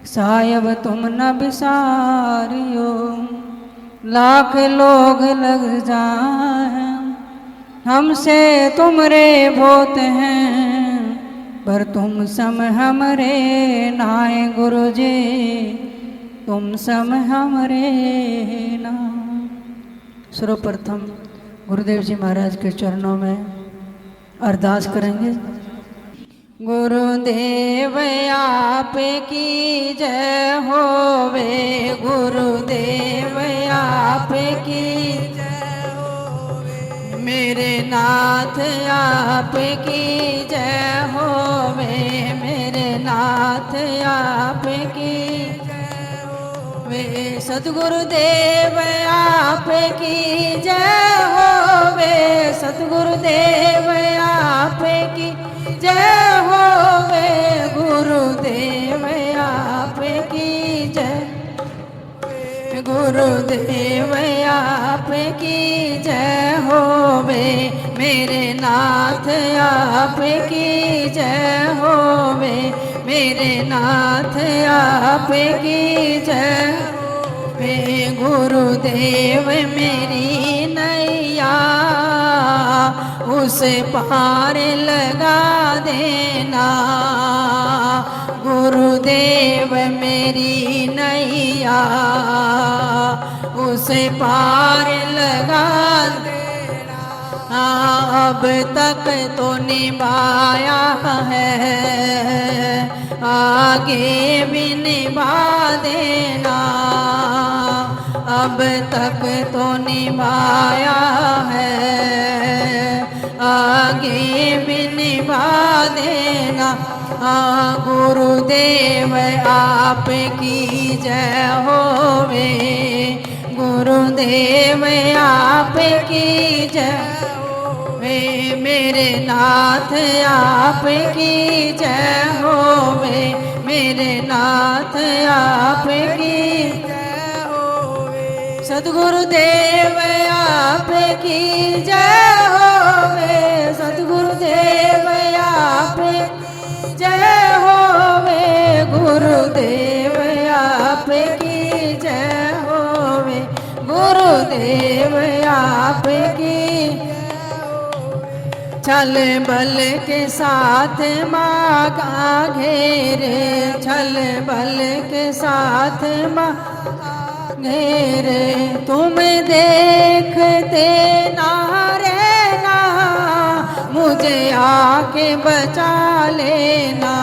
सायब तुम न बिसारियो, लाख लोग लग जाए हमसे तुमरे बहुत हैं, पर तुम सम हमरे नाय गुरु जी, तुम सम हमरे ना। सर्वप्रथम गुरुदेव जी महाराज के चरणों में अरदास करेंगे। गुरुदेव आप की जय होवे, गुरुदेव आप की जय होवे, मेरे नाथ आप की जय होवे, मेरे नाथ आप की जय होवे, सतगुरुदेव आप की जय होवे, सतगुरुदेव आप की जय होवे, गुरुदेव आप की जय, गुरुदेव आप की जय होवे, मेरे नाथ आप की जय होवे, मेरे नाथ आप की जय होवे, गुरुदेव मेरी नैया उस पार लगा देना, गुरुदेव मेरी नैया उस पार लगा देना, अब तक तो निभाया है, आगे भी निभा देना, अब तक तो निभाया है, आगे भी निभा देना, गुरुदेव आप की जय होवे, गुरुदेव आप की जय होवे, मेरे नाथ आप की जय होवे, मेरे नाथ आप की जय होवे, सतगुरुदेव आप की जय होवे, सतगुरुदेव आप की जय होवे, गुरुदेव आप की जय होवे, गुरुदेव आप की जय होवे, छल बल के साथ मांगा घेरे, छल बल के साथ घेरे, तुम देखते ना रहना, मुझे आके बचा लेना,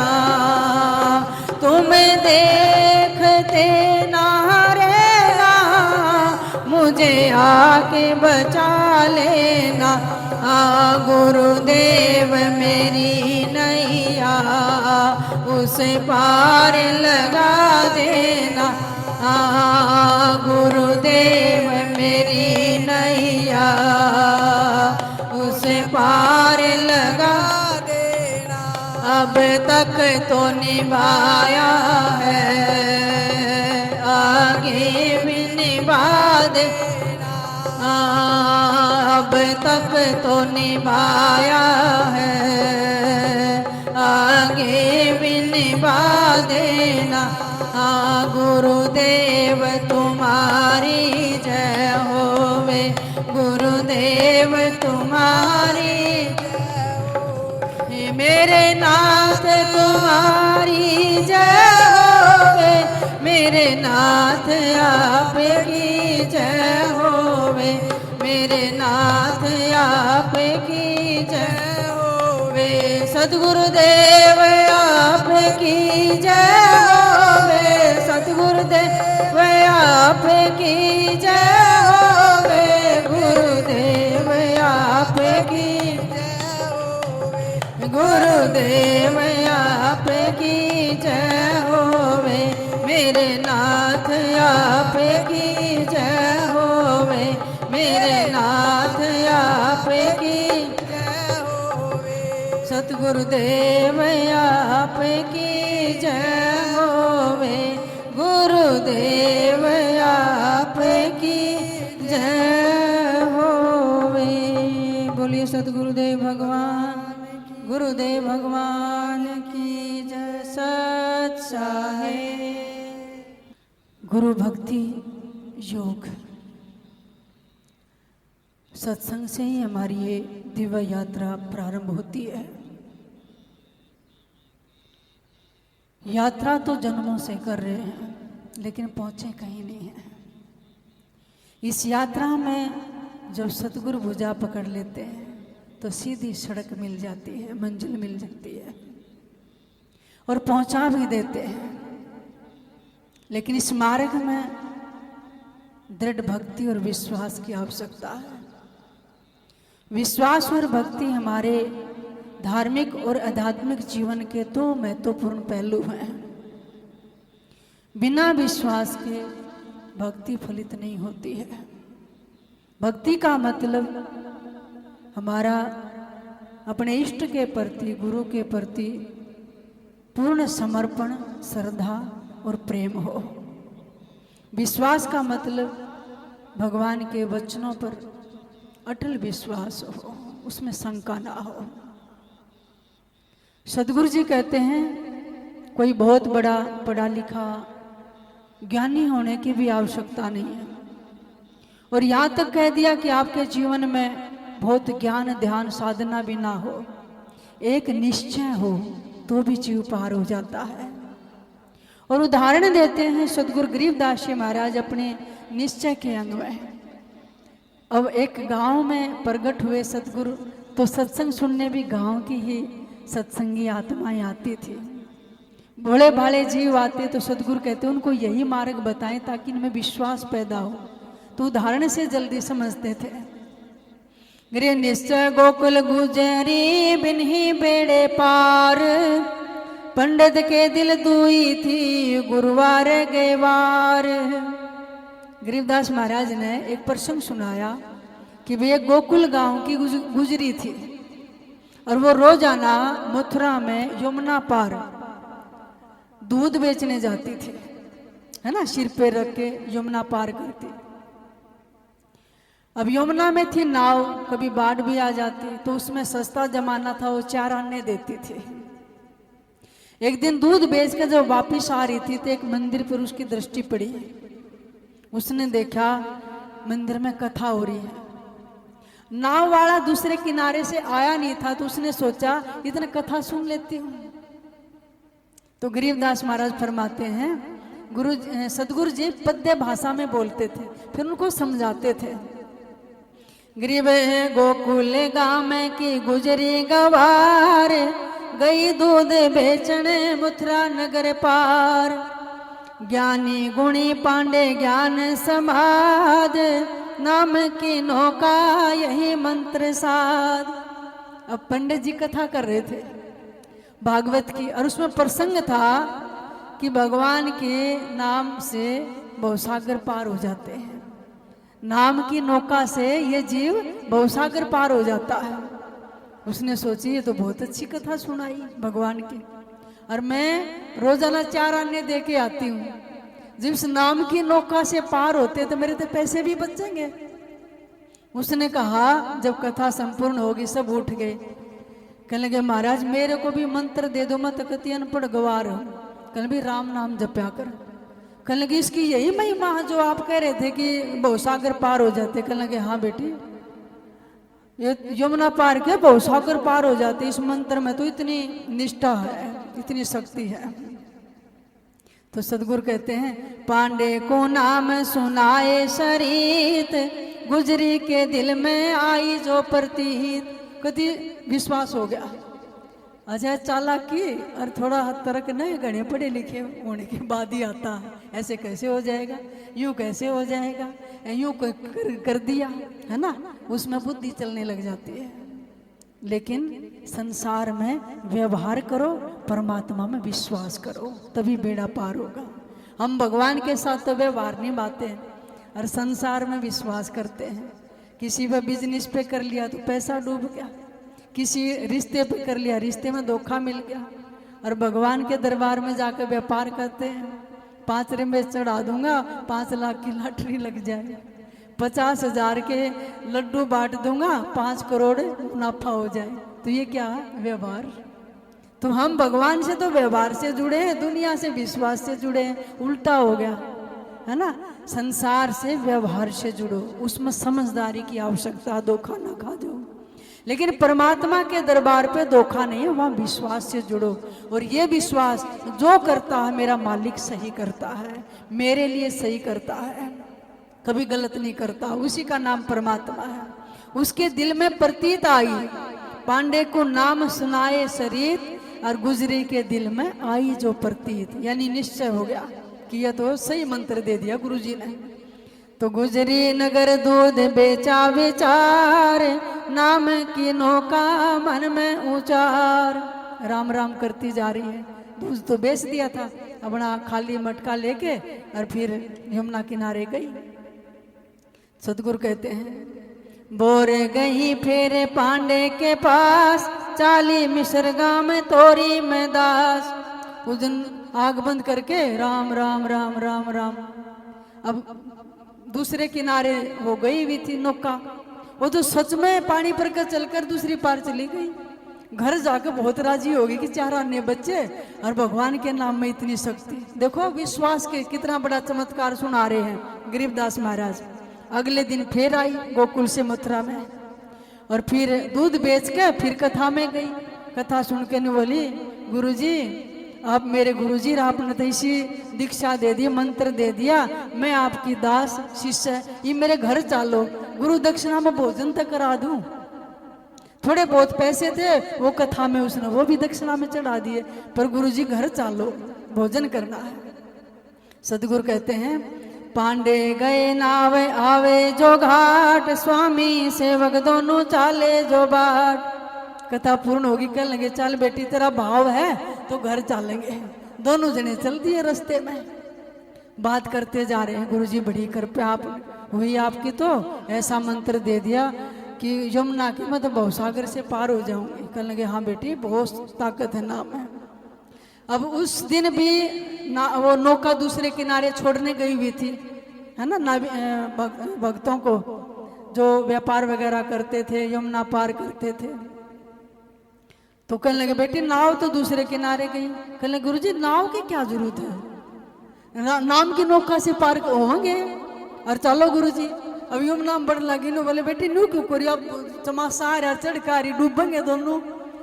तुम देखते ना रहना, मुझे आके बचा लेना, गुरुदेव मेरी नैया उस पार लगा देना, गुरुदेव मेरी नैया उस पार लगा देना, अब तक तो निभाया है, आगे भी निभा देना, अब तक तो निभाया है, आगे भी निभा देना, गुरुदेव तुम्हारी जय होवे, गुरुदेव तुम्हारी जय होवे, मेरे नाथ तुम्हारी जय होवे, मेरे नाथ आप की जय होवे, मेरे नाथ आप की जय होवे, सतगुरुदेव आप की जय होवे, सतगुरुदेव आप की जय होवे, गुरुदेव आप की जय होवे, गुरुदेव आप की जय होवे, मेरे नाथ आप की जय होवे, मेरे नाथ आप की जय होवे, सतगुरुदेव आप की जय होवे, गुरुदेव आप की जय होवे। बोलिए सतगुरुदेव भगवान, गुरुदेव भगवान की जय। सत साहेब। गुरु भक्ति योग सत्संग से ही हमारी ये दिव्य यात्रा प्रारंभ होती है। यात्रा तो जन्मों से कर रहे हैं, लेकिन पहुंचे कहीं नहीं है। इस यात्रा में जब सतगुरु भुजा पकड़ लेते हैं तो सीधी सड़क मिल जाती है, मंजिल मिल जाती है और पहुंचा भी देते हैं। लेकिन इस मार्ग में दृढ़ भक्ति और विश्वास की आवश्यकता है। विश्वास और भक्ति हमारे धार्मिक और आध्यात्मिक जीवन के दो महत्वपूर्ण पहलू हैं। बिना विश्वास के भक्ति फलित नहीं होती है। भक्ति का मतलब हमारा अपने इष्ट के प्रति, गुरु के प्रति पूर्ण समर्पण, श्रद्धा और प्रेम हो। विश्वास का मतलब भगवान के वचनों पर अटल विश्वास हो, उसमें शंका ना हो। सदगुरु जी कहते हैं कोई बहुत बड़ा पढ़ा लिखा ज्ञानी होने की भी आवश्यकता नहीं है, और यहाँ तक कह दिया कि आपके जीवन में बहुत ज्ञान ध्यान साधना भी ना हो, एक निश्चय हो तो भी जीव पार हो जाता है। और उदाहरण देते हैं सदगुरु गरीबदास जी महाराज अपने निश्चय के अंग में। अब एक गांव में प्रकट हुए सदगुरु, तो सत्संग सुनने भी गांव की ही सत्संगी आत्माएं आती थी। भोले भाले जीव आते तो सदगुरु कहते उनको यही मार्ग बताएं ताकि इनमें विश्वास पैदा हो। तो उदाहरण से जल्दी समझते थे। गृह निश्चय गोकुल गुजरी बिन्ही बेड़े पार, पंडित के दिल दुई थी गुरुवार गेवार। गरीबदास महाराज ने एक प्रसंग सुनाया कि वे गोकुल गांव की गुजरी थी और वो रोजाना मथुरा में यमुना पार दूध बेचने जाती थी, है ना, सिर पे रख के यमुना पार करती। अब यमुना में थी नाव, कभी बाढ़ भी आ जाती तो उसमें सस्ता जमाना था, वो 4 आने देती थी। एक दिन दूध बेच कर जब वापिस आ रही थी तो एक मंदिर पर उसकी दृष्टि पड़ी। उसने देखा मंदिर में कथा हो रही है। नाव वाला दूसरे किनारे से आया नहीं था तो उसने सोचा इतना कथा सुन लेती हूँ। तो गरीबदास महाराज फरमाते हैं सदगुरु जी पद्य भाषा में बोलते थे, फिर उनको समझाते थे। गरीब गोकुल गांव में की गुजरी गवार, गई दूध बेचने मथुरा नगर पार। ज्ञानी गुणी पांडे ज्ञान समाद, नाम की नौका यही मंत्र साध। अब पंडित जी कथा कर रहे थे भागवत की, और उसमें प्रसंग था कि भगवान के नाम से भवसागर पार हो जाते हैं। नाम की नौका से ये जीव भवसागर पार हो जाता है। उसने सोची ये तो बहुत अच्छी कथा सुनाई भगवान की, और मैं रोजाना 4 आने दे के आती हूँ। जिस नाम की नौका से पार होते तो मेरे तो पैसे भी बचेंगे। उसने कहा जब कथा संपूर्ण होगी सब उठ गए, कहने लगे महाराज मेरे को भी मंत्र दे दो, मैं तो कति अनपढ़ गवार हूँ। कहने भी राम नाम जपया कर। कहने लगे इसकी यही महिमा जो आप कह रहे थे कि भवसागर पार हो जाते। कहने लगे हाँ बेटी, ये यमुना पार के भवसागर पार हो जाते। इस मंत्र में तो इतनी निष्ठा है, इतनी शक्ति है। तो सदगुरु कहते हैं पांडे को नाम सुनाए शरीत, गुजरी के दिल में आई जो प्रतीत। कति विश्वास हो गया। अच्छा चालाकी और थोड़ा तर्क नहीं, गणे पढ़े लिखे होने के बाद ही आता है। ऐसे कैसे हो जाएगा, यूं कैसे हो जाएगा, यूं कर दिया, है ना, उसमें बुद्धि चलने लग जाती है। लेकिन संसार में व्यवहार करो, परमात्मा में विश्वास करो, तभी बेड़ा पार होगा। हम भगवान के साथ तो व्यवहार नहीं बाते हैं और संसार में विश्वास करते हैं। किसी पे बिजनेस पे कर लिया तो पैसा डूब गया, किसी रिश्ते पे कर लिया, रिश्ते में धोखा मिल गया। और भगवान के दरबार में जाकर व्यापार करते हैं, 5 रुपये चढ़ा दूंगा 5 लाख की लॉटरी लग जाए, 50,000 के लड्डू बांट दूंगा 5 करोड़ मुनाफा हो जाए। तो ये क्या है व्यवहार। तो हम भगवान से तो व्यवहार से जुड़े हैं, दुनिया से विश्वास से जुड़े हैं। उल्टा हो गया। है ना, संसार से व्यवहार से जुड़ो, उसमें समझदारी की आवश्यकता, धोखा ना खा जाओ। लेकिन परमात्मा के दरबार पे धोखा नहीं है, वहां विश्वास से जुड़ो। और ये विश्वास जो करता है मेरा मालिक सही करता है, मेरे लिए सही करता है, कभी गलत नहीं करता, उसी का नाम परमात्मा है। उसके दिल में प्रतीत आई, पांडे को नाम सुनाए शरीर, और गुजरी के दिल में आई जो प्रतीत, यानी निश्चय हो गया कि यह तो सही मंत्र दे दिया गुरुजी ने। तो गुजरी नगर दूध बेचा विचार, नाम की नौका मन में उचार। राम राम करती जा रही है, दूध तो बेच दिया था, अपना खाली मटका लेके और फिर यमुना किनारे गई। सतगुरु कहते हैं, बोरे गई फिर पांडे के पास, चाली मिश्र गांव तोरी में दास। उस दिन आग बंद करके राम राम राम राम राम। अब दूसरे किनारे हो गई हुई थी नौका, वो तो सच में पानी पर का चलकर दूसरी पार चली गई। घर जाकर बहुत राजी होगी कि 4 अन्य बच्चे और भगवान के नाम में इतनी शक्ति। देखो विश्वास के कितना बड़ा चमत्कार सुना रहे हैं गरीबदास महाराज। अगले दिन फिर आई गोकुल से मथुरा में, और फिर दूध बेच के फिर कथा में गई। कथा सुन के ने बोली, गुरुजी आप मेरे गुरुजी, आपने तो इसी दीक्षा दे दी, मंत्र दे दिया, मैं आपकी दास शिष्य, ये मेरे घर चालो, गुरु दक्षिणा में भोजन तक करा दूं। थोड़े बहुत पैसे थे वो कथा में उसने वो भी दक्षिणा में चढ़ा दिए, पर गुरुजी घर चालो, भोजन करना है। सदगुरु कहते हैं, पांडे गए नावे आवे जो घाट, स्वामी सेवक दोनों चाले जो बाट। कथा पूर्ण होगी, कल लगे चल बेटी तेरा भाव है तो घर चलेंगे। दोनों जने चल दिए रास्ते में, बात करते जा रहे हैं। गुरुजी बड़ी कृपा आप हुई आपकी, तो ऐसा मंत्र दे दिया कि यमुना की मैं तो भवसागर से पार हो जाऊंगी। कल लगे हाँ बेटी बहुत ताकत है नाम है। अब उस दिन भी वो नौका दूसरे किनारे छोड़ने गई हुई थी, है ना, भक्तों को जो व्यापार वगैरह करते थे, यमुना पार करते थे। तो कहने लगे बेटी नाव तो दूसरे किनारे गई। कहने लगे गुरुजी नाव की क्या जरूरत है, नाम की नौका से पार होंगे और चलो गुरुजी। अब यमुना बढ़ लगी नो, बोले बेटी नू क्यों करी, अब चमासार चढ़कारी डूबेंगे दोनों।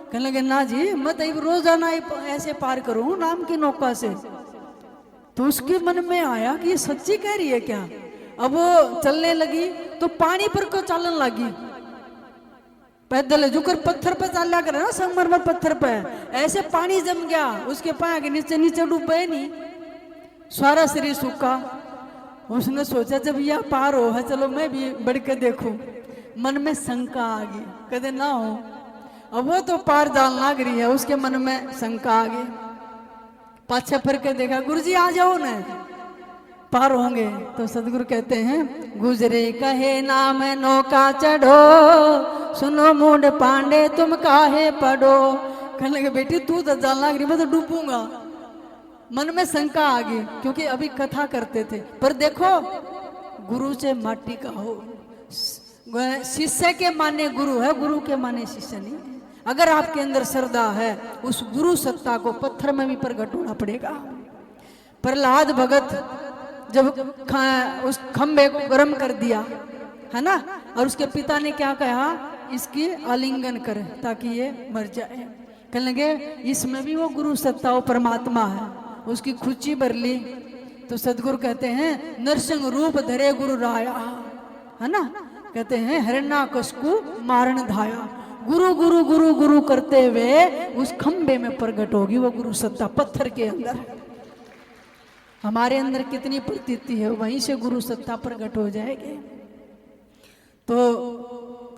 कहने लगे ना जी मैं तो रोजाना ऐसे पार करूं नाम की नौका से। तो उसके मन में आया कि ये सच्ची कह रही है क्या। अब वो चलने लगी तो पानी पर को चलन लगी, पैदल जुकर पत्थर पे चल कर ना, संगमरमर पत्थर पे ऐसे पानी जम गया उसके पाए के नीचे, नीचे डूबे नहीं, सारा शरीर सूखा। उसने सोचा जब यह पार हो है चलो मैं भी बढ़ के देखूं। मन में शंका आ गई, कदे ना हो। अब वो तो पार जान लग रही है, उसके मन में शंका आ गई। पाछे फिर के देखा, गुरुजी आ जाओ ना पार होंगे। तो सदगुरु कहते हैं, गुजरे कहे नाम नौका चढ़ो, सुनो मूड पांडे तुम काहे पढ़ो। कहने लगे बेटी तू तो जान लग रही, मैं तो डूबूंगा। मन में शंका आ गई क्योंकि अभी कथा करते थे। पर देखो गुरु से माटी का हो, शिष्य के माने गुरु है, गुरु के माने शिष्य नहीं है। अगर आपके अंदर श्रद्धा है उस गुरु सत्ता को पत्थर में भी प्रकट होना पड़ेगा। प्रहलाद भगत जब उस खंबे को गर्म कर दिया है ना, और उसके पिता ने क्या कहा, इसकी आलिंगन कर ताकि ये मर जाए। कहने लगे इसमें भी वो गुरु सत्ता वो परमात्मा है। उसकी खुची भर ली। तो सदगुरु कहते हैं नरसिंह रूप धरे गुरु राया, है ना, कहते हैं हिरण्यकश को मारण धाया। गुरु गुरु गुरु गुरु करते हुए उस खंबे में प्रकट होगी वो गुरु सत्ता पत्थर के अंदर। हमारे अंदर कितनी प्रतीति है वहीं से गुरु सत्ता प्रकट हो जाएगी। तो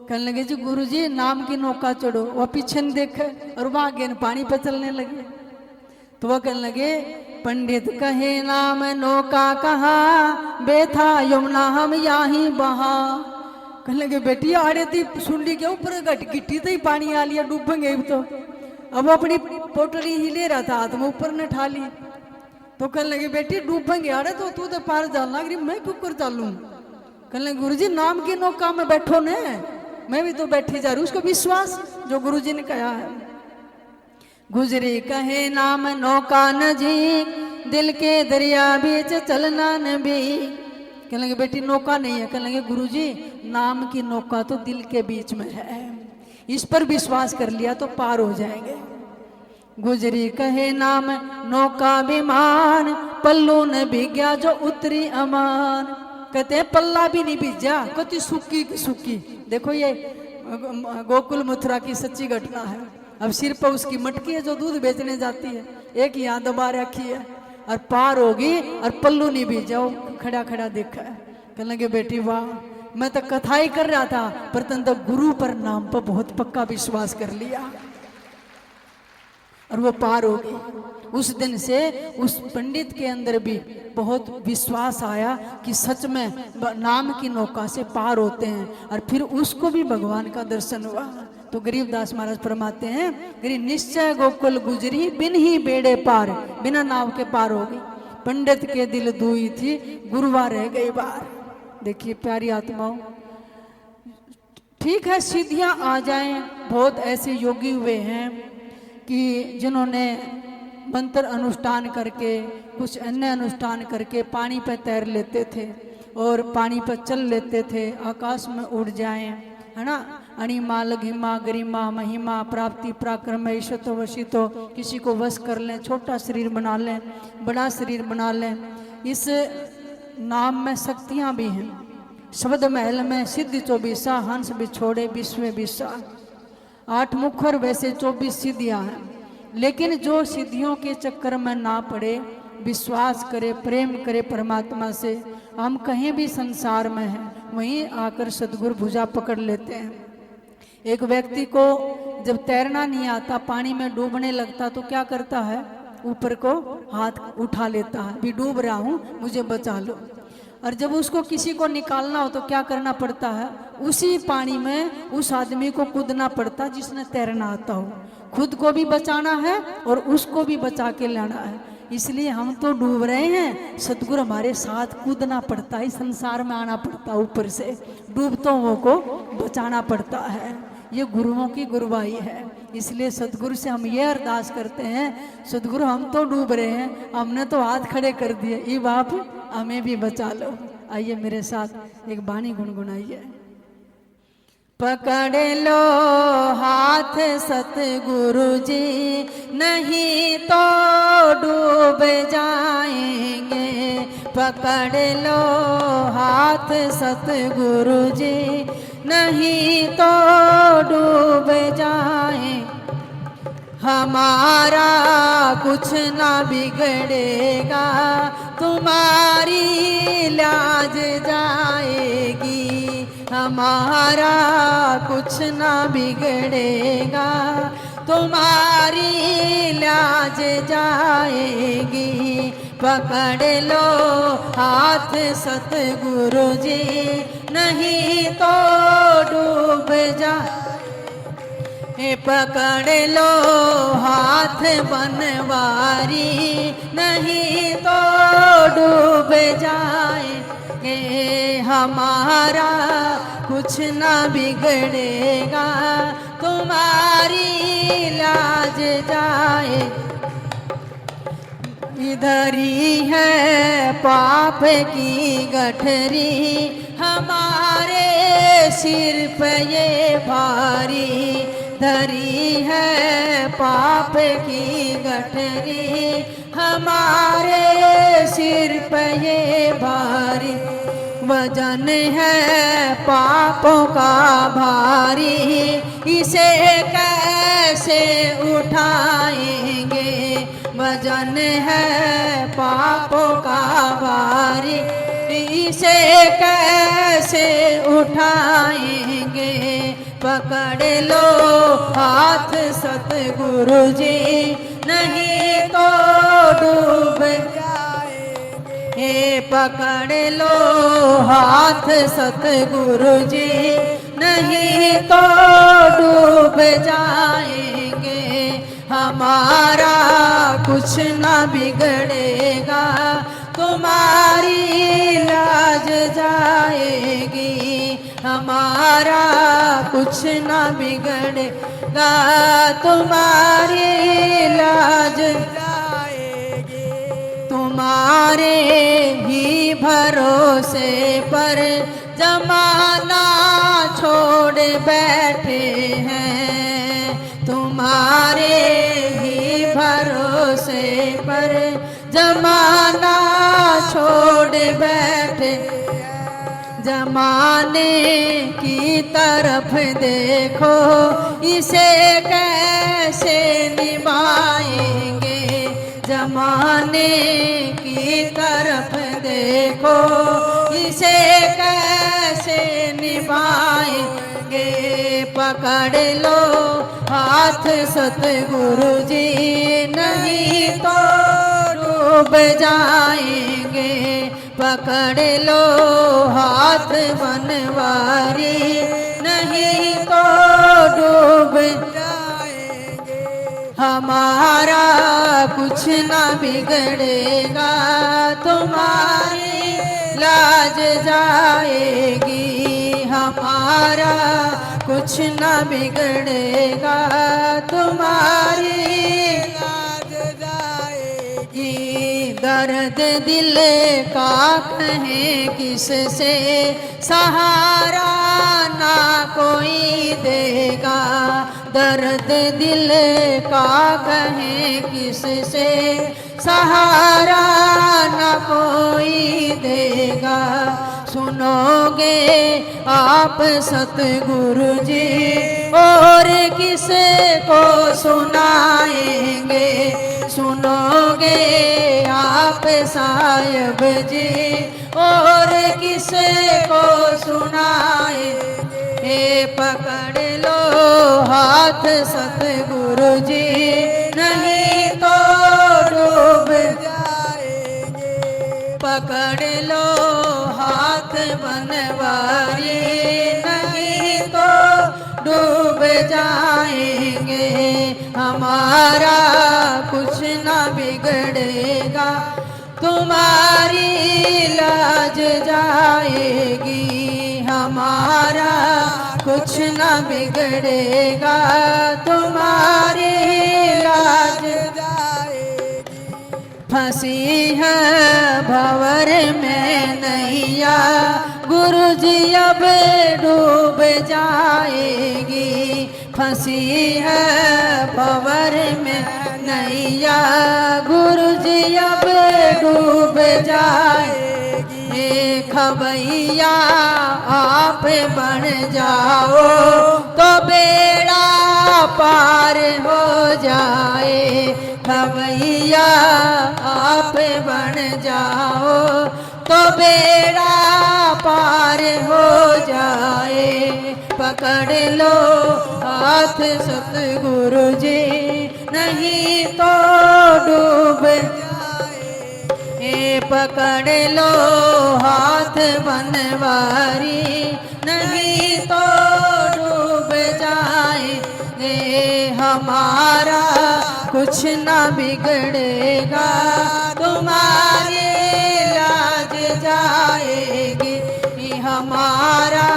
कहने लगे जी गुरुजी नाम की नौका चढ़ो। वह पीछे न देखे और वह आगे पानी पे चलने लगे। तो वह कहने लगे पंडित कहे नाम नौका कहा, बेथा यमुना हम यहाँ बहा। कहने लगे बेटी आड़े थी सुंडी के ऊपर गिट्टी थी पानी आ लिया, डूबेंगे तो। अब अपनी पोटली ही ले रहा था हाथ में, ऊपर ने ठा ली। तो कहने लगे बेटी डूबेंगे आड़े तो तू तो पार जान लग रही, मैं क्यों कर चालू। कहने लगे गुरुजी नाम की नौका में बैठो ने, मैं भी तो बैठी जा रही। उसको विश्वास जो गुरुजी ने कहा है। गुजरी कहे नाम नौका नजीक, दिल के दरिया बीच चलना नबी। कहने लगे बेटी नौका नहीं है, कहने लगे गुरुजी नाम की नौका तो दिल के बीच में है, इस पर विश्वास कर लिया तो पार हो जाएंगे। गुजरी कहे नाम नौका विमान, पल्लू ने भीग्या जो उतरी अमान। कहते हैं पल्ला भी नहीं भीजा, कहती सूखी की सूखी। देखो ये गोकुल मथुरा की सच्ची घटना है। अब सिर पर उसकी मटकी है जो दूध बेचने जाती है, एक यहाँ दबा रखी है और पार होगी और पल्लू नहीं भीजा, खड़ा खड़ा देखा है। कहने लगे बेटी वाह, मैं तो कथा ही कर रहा था पर तुम तो गुरु पर नाम पर बहुत पक्का विश्वास कर लिया और वो पार हो गई। उस दिन से उस पंडित के अंदर भी बहुत विश्वास आया कि सच में नाम की नौका से पार होते हैं, और फिर उसको भी भगवान का दर्शन हुआ। तो गरीबदास महाराज फरमाते हैं गरीब निश्चय गोकुल गुजरी बिन ही बेड़े पार, बिना नाव के पार हो गई। पंडित के दिल दुई थी गुरुवा रह गई बार। देखिए प्यारी आत्माओं, ठीक है सिद्धियां आ जाएं, बहुत ऐसे योगी हुए हैं कि जिन्होंने मंत्र अनुष्ठान करके कुछ अन्य अनुष्ठान करके पानी पर तैर लेते थे और पानी पर चल लेते थे, आकाश में उड़ जाएं, है ना। अणिमा लघिमा गरिमा महिमा प्राप्ति पराक्रम ईशतो वशितो, किसी को वश कर लें, छोटा शरीर बना लें, बड़ा शरीर बना लें। इस नाम में शक्तियाँ भी हैं। शब्द महल में सिद्धि 24, हंस बिछोड़े विश्व विशा। 8 मुखर वैसे 24 सिद्धियाँ हैं, लेकिन जो सिद्धियों के चक्कर में ना पड़े, विश्वास करे, प्रेम करे परमात्मा से, हम कहीं भी संसार में हैं वहीं आकर सदगुरु भुजा पकड़ लेते हैं। एक व्यक्ति को जब तैरना नहीं आता, पानी में डूबने लगता तो क्या करता है, ऊपर को हाथ उठा लेता है, भी डूब रहा हूँ मुझे बचा लो। और जब उसको किसी को निकालना हो तो क्या करना पड़ता है, उसी पानी में उस आदमी को कूदना पड़ता जिसने तैरना आता हो। खुद को भी बचाना है और उसको भी बचा के लाना है। इसलिए हम तो डूब रहे हैं, सतगुरु हमारे साथ कूदना पड़ता है, संसार में आना पड़ता है, ऊपर से डूबतों को बचाना पड़ता है। ये गुरुओं की गुरुवाई है। इसलिए सतगुरु से हम ये अरदास करते हैं, सतगुरु हम तो डूब रहे हैं, हमने तो हाथ खड़े कर दिए, ये बाप हमें भी बचा लो। आइए मेरे साथ एक बानी गुनगुनाइए। पकड़ लो हाथ सतगुरु जी, नहीं तो डूब जाएंगे। पकड़ लो हाथ सतगुरु जी, नहीं तो डूब जाए। हमारा कुछ ना बिगड़ेगा, तुम्हारी लाज जाएगी। हमारा कुछ ना बिगड़ेगा, तुम्हारी लाज जाएगी। पकड़ लो हाथ सतगुरु जी, नहीं तो डूब जाए। पकड़ लो हाथ बनवारी, नहीं तो डूब जाएंगे। हमारा कुछ ना बिगड़ेगा, तुम्हारी लाज जाए। इधर ही है पाप की गठरी, हमारे सिर पे ये भारी। धरी है पाप की गठरी, हमारे सिर पे ये भारी। वजन है पापों का भारी, इसे कैसे उठाएंगे। वजन है पापों का भारी, इसे कैसे उठाएंगे। पकड़ लो हाथ सतगुरु जी, नहीं तो डूब जाएंगे। पकड़ लो हाथ सतगुरु जी, नहीं तो डूब जाएंगे। हमारा कुछ ना बिगड़ेगा, तुम्हारी लाज जाएगी। हमारा कुछ ना बिगड़ेगा, तुम्हारी लाज जाएगी। तुम तुम्हारे ही भरोसे पर जमाना छोड़ बैठे हैं, तुम्हारे ही भरोसे पर जमाना छोड़ बैठे। जमाने की तरफ देखो, इसे कैसे निभाएंगे। जमाने की तरफ देखो, इसे कैसे निभाएंगे। पकड़ लो हाथ सतगुरु जी, नहीं तो डूब जाएंगे। पकड़ लो हाथ बनवारी, नहीं तो डूब जाएंगे। हमारा कुछ न बिगड़ेगा, तुम्हारी लाज जाएगी। हमारा कुछ न बिगड़ेगा, तुम्हारी लाज जाएगी। दर्द दिल का कहें किससे, सहारा ना कोई देगा। दर्द दिल का कहें किससे, सहारा ना कोई देगा। सुनोगे आप सतगुरु जी, और किसे को सुनाएंगे। सुनोगे आप साहिब जी, और किसे को सुनाएंगे। पकड़ लो हाथ सतगुरु जी, नहीं तो डूब जाएंगे। पकड़ लो हाथ बनवारी, नहीं तो डूब जाएंगे। हमारा कुछ न बिगड़ेगा, तुम्हारी लाज जाएगी। हमारा कुछ न बिगड़ेगा, तुम्हारी लाज जाएगी। फंसी है भंवर में नैया, गुरु जी अब डूब जाएगी। फंसी है भंवर में नैया, गुरु जी अब डूब जाएगी। खबैया आप बन जाओ, तो बेड़ा पार हो जाए। खबैया आप बन जाओ, तो बेड़ा पार हो जाए। पकड़ लो हाथ सतगुरु जी, नहीं तो डूब जाए। पकड़ लो हाथ बनवारी, नहीं तो डूब जाए। हमारा कुछ न बिगड़ेगा, तुम्हारी लाज जाएगी। हमारा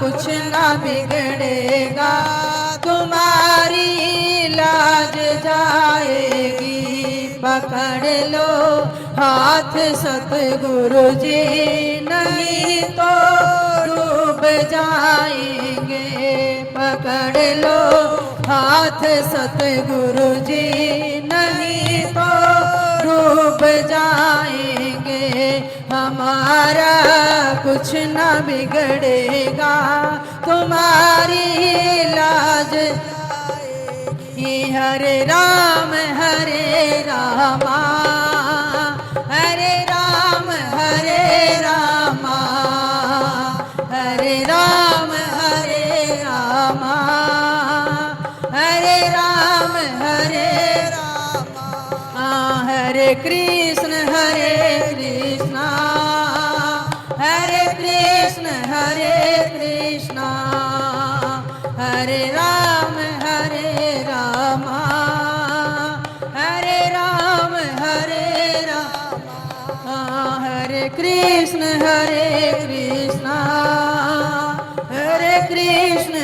कुछ न बिगड़ेगा, तुम्हारी लाज जाएगी। पकड़ लो हाथ सतगुरु जी, नहीं तो डूब जाएंगे। पकड़ लो हाथ सतगुरु जी, नहीं तो डूब जाएंगे। हमारा कुछ न बिगड़ेगा, तुम्हारी लाज जाएगी। हरे राम रामा, हरे राम रामा, हरे राम रामा, हरे राम रामा। हरे कृष्ण कृष्ण, हरे कृष्ण कृष्ण, हरे राम रामा, हरे राम रामा। हरे कृष्ण कृष्ण, हरे कृष्ण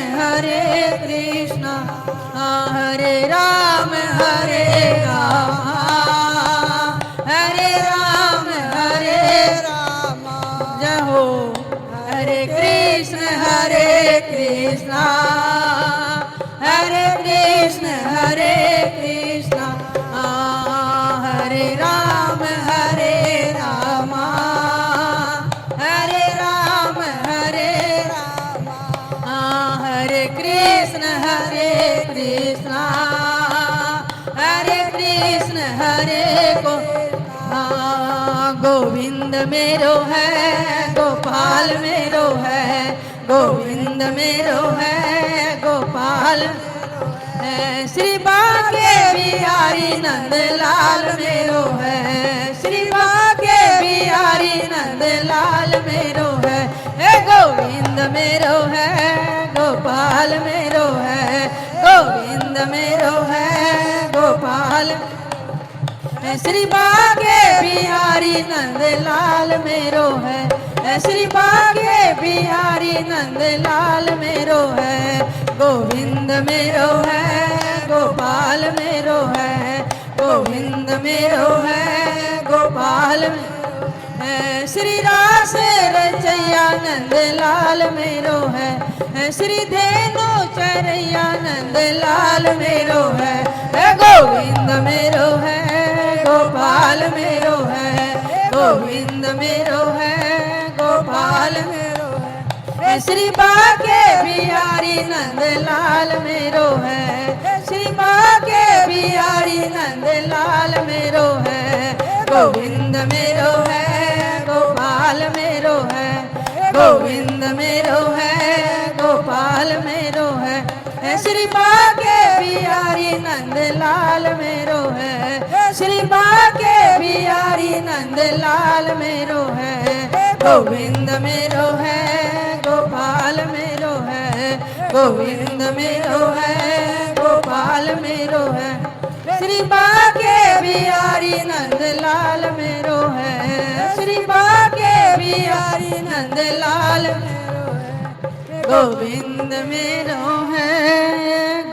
कृष्ण, हरे राम रामा, हरे राम। कृष्णा हरे कृष्ण हरे राम हरे राम हरे कृष्ण हरे को गोविंद मेरो है गोपाल मेरो है गोविंद मेरो है गोपाल है श्री बाके बिहारी नंद लाल मेरो है श्री बाके बिहारी नंद लाल मेरो है गोविंद मेरो है गोपाल मेरो है गोविंद मेरो है गोपाल श्री बाके बिहारी नंद लाल मेरो है श्री बाके बिहारी नंद लाल मेरो है गोविंद मेरो है गोपाल मेरो है गोविंद मेरो है गोपाल श्री रास रचैया नंद लाल मेरो है श्री धेनु चरैया नंद लाल मेरो है गोविंद मेरो है गोपाल मेरो है गोविंद मेरो है गोपाल मेरो है श्री बाके बिहारी नंद लाल मेरो है श्री बाके बिहारी नंद लाल मेरो है गोविंद मेरो है गोपाल मेरो है गोविंद मेरो है गोपाल मेरो है श्री बाके बिहारी नंद लाल मेरो है श्री बाके बिहारी नंद लाल मेरो है गोविंद मेरो है गोपाल मेरो है गोविंद मेरो है गोपाल मेरो है श्री बाके बिहारी नंद लाल मेरो है श्री बाके बिहारी नंद लाल गोविंद मेरो है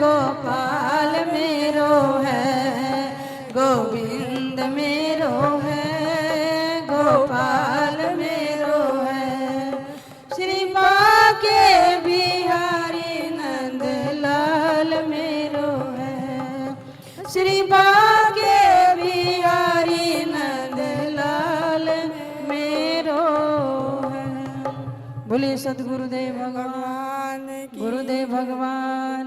गोपाल मेरो है गोविंद मेरो है गोपाल मेरो है श्री बाके बिहारी नंद लाल मेरो है श्री बाके बिहारी नंद लाल मेरो है। बोलिए सतगुरुदेव भगवान गुरुदेव भगवान